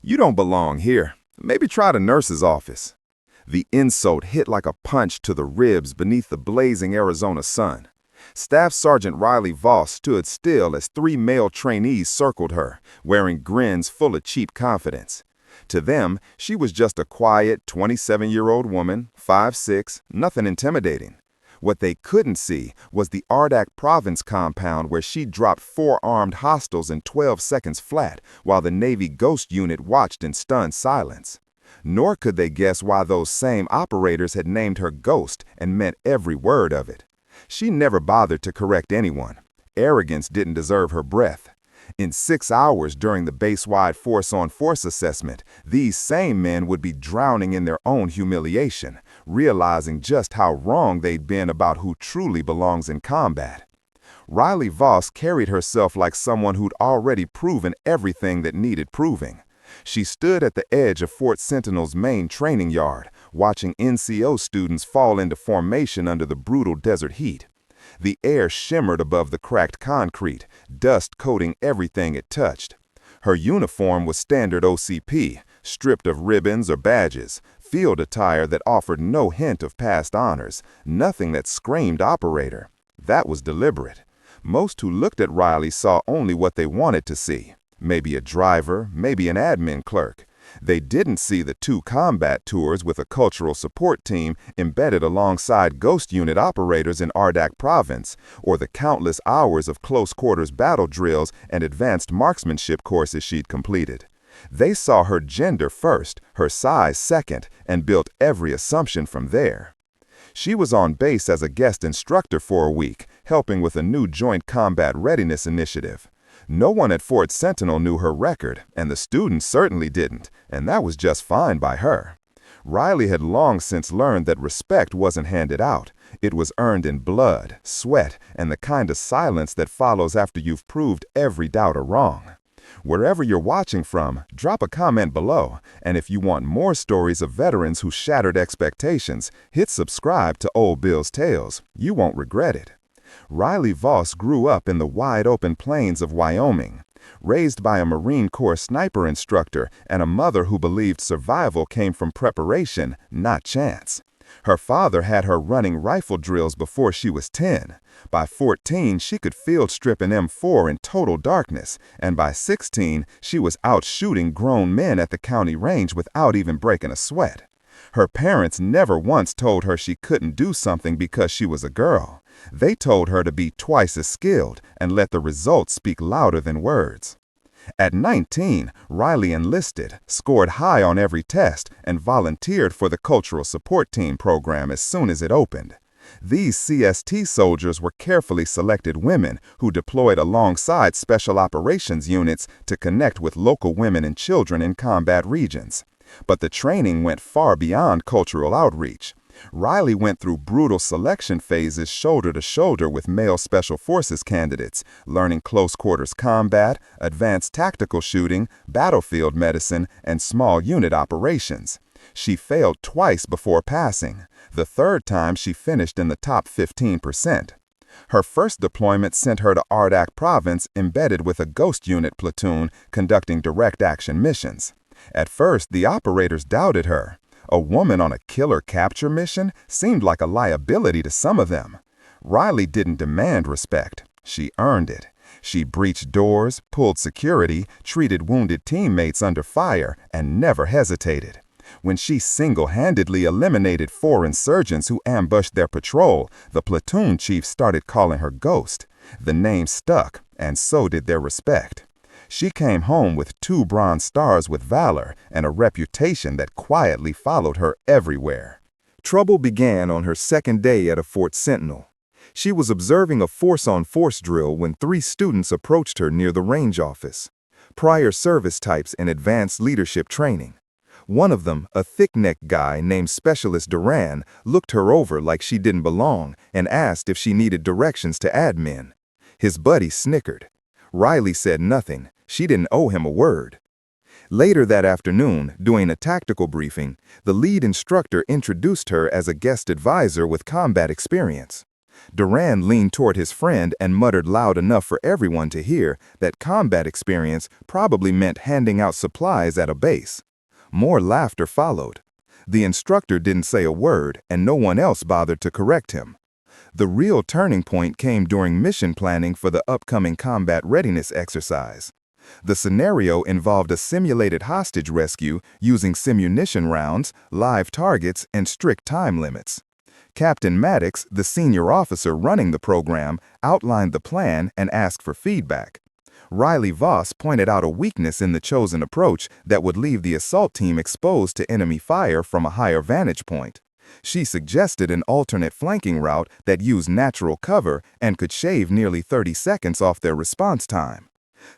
You don't belong here. Maybe try the nurse's office." The insult hit like a punch to the ribs beneath the blazing Arizona sun. Staff Sergeant Riley Voss stood still as 3 male trainees circled her, wearing grins full of cheap confidence. To them, she was just a quiet 27-year-old woman, 5'6", nothing intimidating. What they couldn't see was the Ardak Province compound where she dropped 4 armed hostiles in 12 seconds flat while the Navy Ghost Unit watched in stunned silence. Nor could they guess why those same operators had named her Ghost and meant every word of it. She never bothered to correct anyone. Arrogance didn't deserve her breath. In 6 hours during the base-wide force-on-force assessment, these same men would be drowning in their own humiliation, realizing just how wrong they'd been about who truly belongs in combat. Riley Voss carried herself like someone who'd already proven everything that needed proving. She stood at the edge of Fort Sentinel's main training yard, watching NCO students fall into formation under the brutal desert heat. The air shimmered above the cracked concrete, dust coating everything it touched. Her uniform was standard OCP, stripped of ribbons or badges, field attire that offered no hint of past honors, nothing that screamed operator. That was deliberate. Most who looked at Riley saw only what they wanted to see. Maybe a driver, maybe an admin clerk. They didn't see the 2 combat tours with a cultural support team embedded alongside Ghost Unit operators in Ardak Province, or the countless hours of close-quarters battle drills and advanced marksmanship courses she'd completed. They saw her gender first, her size second, and built every assumption from there. She was on base as a guest instructor for a week, helping with a new Joint Combat Readiness initiative. No one at Fort Sentinel knew her record, and the students certainly didn't, and that was just fine by her. Riley had long since learned that respect wasn't handed out. It was earned in blood, sweat, and the kind of silence that follows after you've proved every doubter wrong. Wherever you're watching from, drop a comment below, and if you want more stories of veterans who shattered expectations, hit subscribe to Old Bill's Tales. You won't regret it. Riley Voss grew up in the wide-open plains of Wyoming. Raised by a Marine Corps sniper instructor and a mother who believed survival came from preparation, not chance. Her father had her running rifle drills before she was 10. By 14, she could field strip an M4 in total darkness, and by 16, she was out shooting grown men at the county range without even breaking a sweat. Her parents never once told her she couldn't do something because she was a girl. They told her to be twice as skilled and let the results speak louder than words. At 19, Riley enlisted, scored high on every test, and volunteered for the Cultural Support Team program as soon as it opened. These CST soldiers were carefully selected women who deployed alongside special operations units to connect with local women and children in combat regions. But the training went far beyond cultural outreach. Riley went through brutal selection phases shoulder to shoulder with male Special Forces candidates, learning close-quarters combat, advanced tactical shooting, battlefield medicine, and small unit operations. She failed twice before passing. The third time she finished in the top 15%. Her first deployment sent her to Ardak Province embedded with a Ghost Unit platoon conducting direct action missions. At first, the operators doubted her. A woman on a killer capture mission seemed like a liability to some of them. Riley didn't demand respect. She earned it. She breached doors, pulled security, treated wounded teammates under fire, and never hesitated. When she single-handedly eliminated 4 insurgents who ambushed their patrol, the platoon chief started calling her Ghost. The name stuck, and so did their respect. She came home with 2 Bronze Stars with valor and a reputation that quietly followed her everywhere. Trouble began on her second day at a Fort Sentinel. She was observing a force-on-force drill when 3 students approached her near the range office. Prior service types and advanced leadership training. One of them, a thick-necked guy named Specialist Duran, looked her over like she didn't belong and asked if she needed directions to admin. His buddy snickered. Riley said nothing. She didn't owe him a word. Later that afternoon, during a tactical briefing, the lead instructor introduced her as a guest advisor with combat experience. Duran leaned toward his friend and muttered loud enough for everyone to hear that combat experience probably meant handing out supplies at a base. More laughter followed. The instructor didn't say a word, and no one else bothered to correct him. The real turning point came during mission planning for the upcoming combat readiness exercise. The scenario involved a simulated hostage rescue using simunition rounds, live targets, and strict time limits. Captain Maddox, the senior officer running the program, outlined the plan and asked for feedback. Riley Voss pointed out a weakness in the chosen approach that would leave the assault team exposed to enemy fire from a higher vantage point. She suggested an alternate flanking route that used natural cover and could shave nearly 30 seconds off their response time.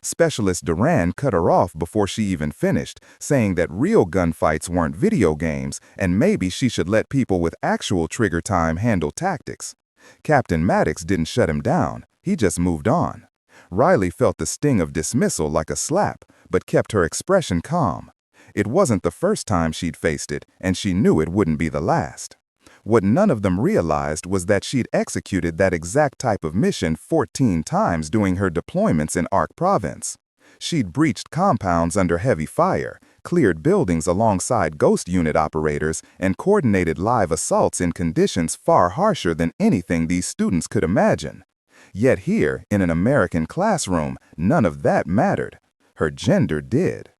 Specialist Duran cut her off before she even finished, saying that real gunfights weren't video games and maybe she should let people with actual trigger time handle tactics. Captain Maddox didn't shut him down, he just moved on. Riley felt the sting of dismissal like a slap, but kept her expression calm. It wasn't the first time she'd faced it, and she knew it wouldn't be the last. What none of them realized was that she'd executed that exact type of mission 14 times during her deployments in Ardak Province. She'd breached compounds under heavy fire, cleared buildings alongside ghost unit operators, and coordinated live assaults in conditions far harsher than anything these students could imagine. Yet here, in an American classroom, none of that mattered. Her gender did.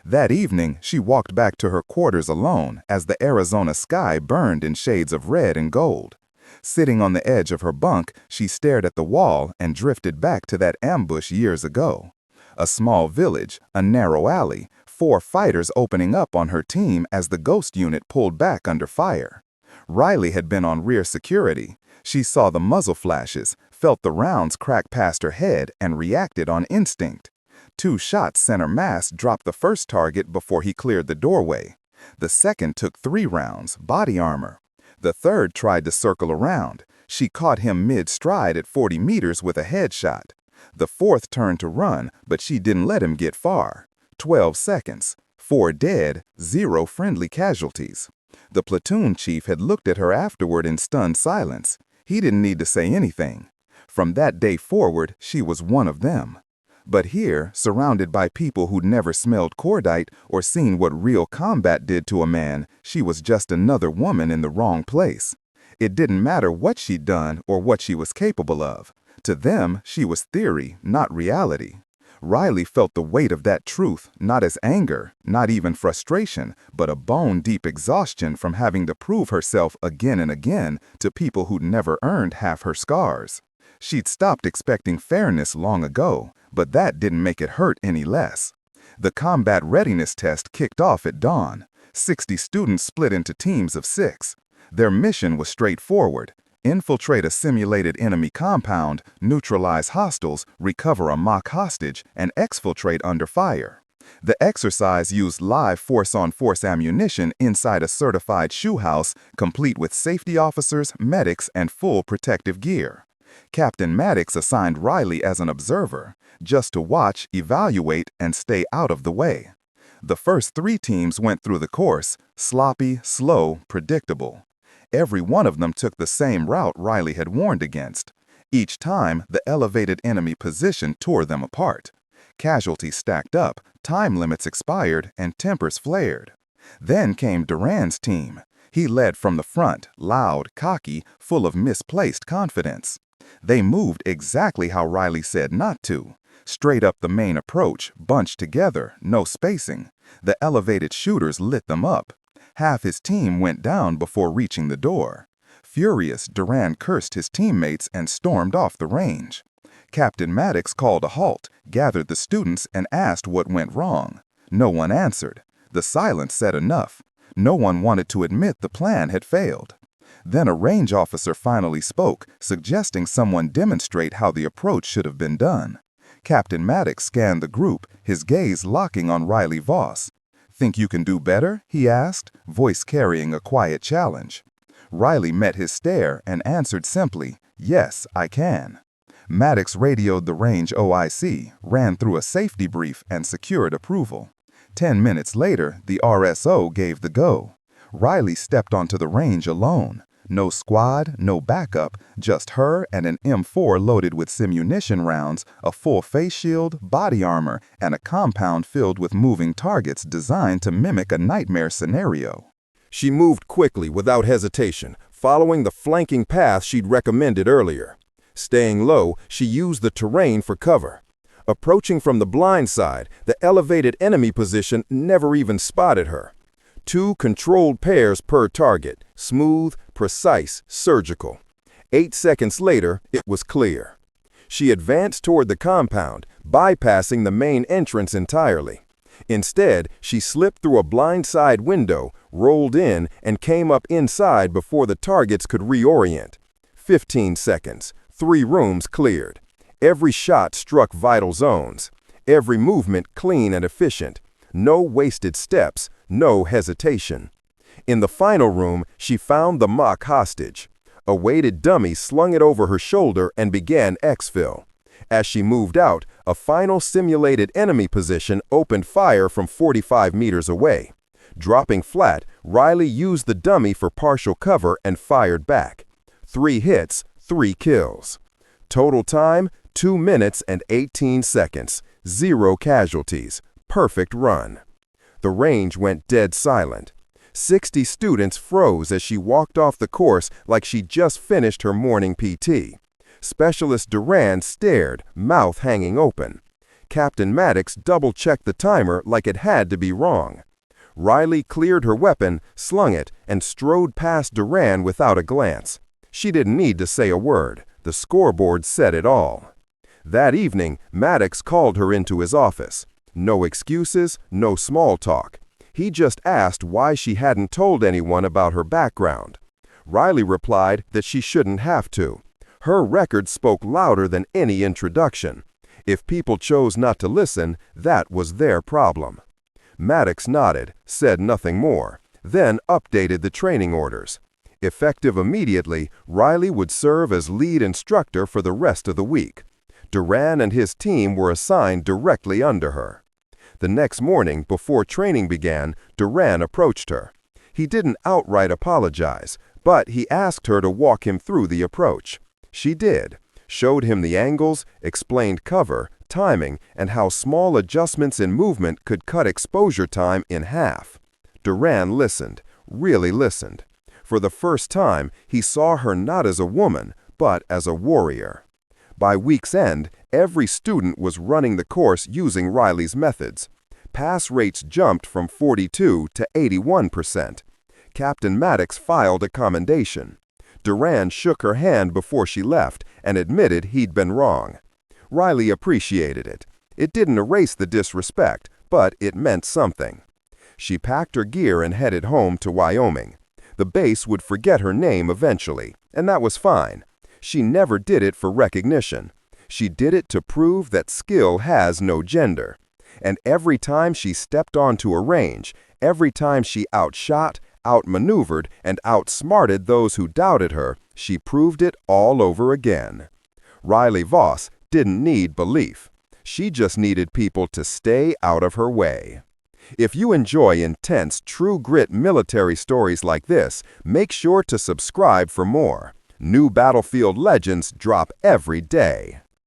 That evening, she walked back to her quarters alone as the Arizona sky burned in shades of red and gold. Sitting on the edge of her bunk, she stared at the wall and drifted back to that ambush years ago. A small village, a narrow alley, 4 fighters opening up on her team as the ghost unit pulled back under fire. Riley had been on rear security. She saw the muzzle flashes, felt the rounds crack past her head, and reacted on instinct. 2 shots center mass dropped the first target before he cleared the doorway. The second took 3 rounds, body armor. The third tried to circle around. She caught him mid-stride at 40 meters with a headshot. The fourth turned to run, but she didn't let him get far. 12 seconds. 4 dead, 0 friendly casualties. The platoon chief had looked at her afterward in stunned silence. He didn't need to say anything. From that day forward, she was one of them. But here, surrounded by people who'd never smelled cordite or seen what real combat did to a man, she was just another woman in the wrong place. It didn't matter what she'd done or what she was capable of. To them, she was theory, not reality. Riley felt the weight of that truth, not as anger, not even frustration, but a bone-deep exhaustion from having to prove herself again and again to people who'd never earned half her scars. She'd stopped expecting fairness long ago, but that didn't make it hurt any less. The combat readiness test kicked off at dawn. 60 students split into teams of 6. Their mission was straightforward: infiltrate a simulated enemy compound, neutralize hostiles, recover a mock hostage, and exfiltrate under fire. The exercise used live force-on-force ammunition inside a certified shoe house, complete with safety officers, medics, and full protective gear. Captain Maddox assigned Riley as an observer, just to watch, evaluate, and stay out of the way. The first 3 teams went through the course, sloppy, slow, predictable. Every one of them took the same route Riley had warned against. Each time, the elevated enemy position tore them apart. Casualties stacked up, time limits expired, and tempers flared. Then came Duran's team. He led from the front, loud, cocky, full of misplaced confidence. They moved exactly how Riley said not to. Straight up the main approach, bunched together, no spacing. The elevated shooters lit them up. Half his team went down before reaching the door. Furious, Duran cursed his teammates and stormed off the range. Captain Maddox called a halt, gathered the students, and asked what went wrong. No one answered. The silence said enough. No one wanted to admit the plan had failed. Then a range officer finally spoke, suggesting someone demonstrate how the approach should have been done. Captain Maddox scanned the group, his gaze locking on Riley Voss. "Think you can do better?" he asked, voice carrying a quiet challenge. Riley met his stare and answered simply, "Yes, I can." Maddox radioed the range OIC, ran through a safety brief, and secured approval. 10 minutes later, the RSO gave the go. Riley stepped onto the range alone. No squad, no backup, just her and an M4 loaded with simunition rounds, a full face shield, body armor, and a compound filled with moving targets designed to mimic a nightmare scenario. She moved quickly without hesitation, following the flanking path she'd recommended earlier. Staying low, she used the terrain for cover. Approaching from the blind side, the elevated enemy position never even spotted her. 2 controlled pairs per target, smooth, precise, surgical. 8 seconds later, it was clear. She advanced toward the compound, bypassing the main entrance entirely. Instead, she slipped through a blind side window, rolled in, and came up inside before the targets could reorient. 15 seconds, 3 rooms cleared. Every shot struck vital zones. Every movement clean and efficient. No wasted steps, no hesitation. In the final room, she found the mock hostage. A weighted dummy slung it over her shoulder and began exfil. As she moved out, a final simulated enemy position opened fire from 45 meters away. Dropping flat, Riley used the dummy for partial cover and fired back. 3 hits, 3 kills. Total time, 2 minutes and 18 seconds. 0 casualties. Perfect run. The range went dead silent. 60 students froze as she walked off the course like she'd just finished her morning PT. Specialist Duran stared, mouth hanging open. Captain Maddox double-checked the timer like it had to be wrong. Riley cleared her weapon, slung it, and strode past Duran without a glance. She didn't need to say a word. The scoreboard said it all. That evening, Maddox called her into his office. No excuses, no small talk. He just asked why she hadn't told anyone about her background. Riley replied that she shouldn't have to. Her record spoke louder than any introduction. If people chose not to listen, that was their problem. Maddox nodded, said nothing more, then updated the training orders. Effective immediately, Riley would serve as lead instructor for the rest of the week. Duran and his team were assigned directly under her. The next morning, before training began, Duran approached her. He didn't outright apologize, but he asked her to walk him through the approach. She did, showed him the angles, explained cover, timing, and how small adjustments in movement could cut exposure time in half. Duran listened, really listened. For the first time, he saw her not as a woman, but as a warrior. By week's end, every student was running the course using Riley's methods. Pass rates jumped from 42 to 81%. Captain Maddox filed a commendation. Duran shook her hand before she left and admitted he'd been wrong. Riley appreciated it. It didn't erase the disrespect, but it meant something. She packed her gear and headed home to Wyoming. The base would forget her name eventually, and that was fine. She never did it for recognition. She did it to prove that skill has no gender. And every time she stepped onto a range, every time she outshot, outmaneuvered, and outsmarted those who doubted her, she proved it all over again. Riley Voss didn't need belief. She just needed people to stay out of her way. If you enjoy intense, true grit military stories like this, make sure to subscribe for more. New battlefield legends drop every day.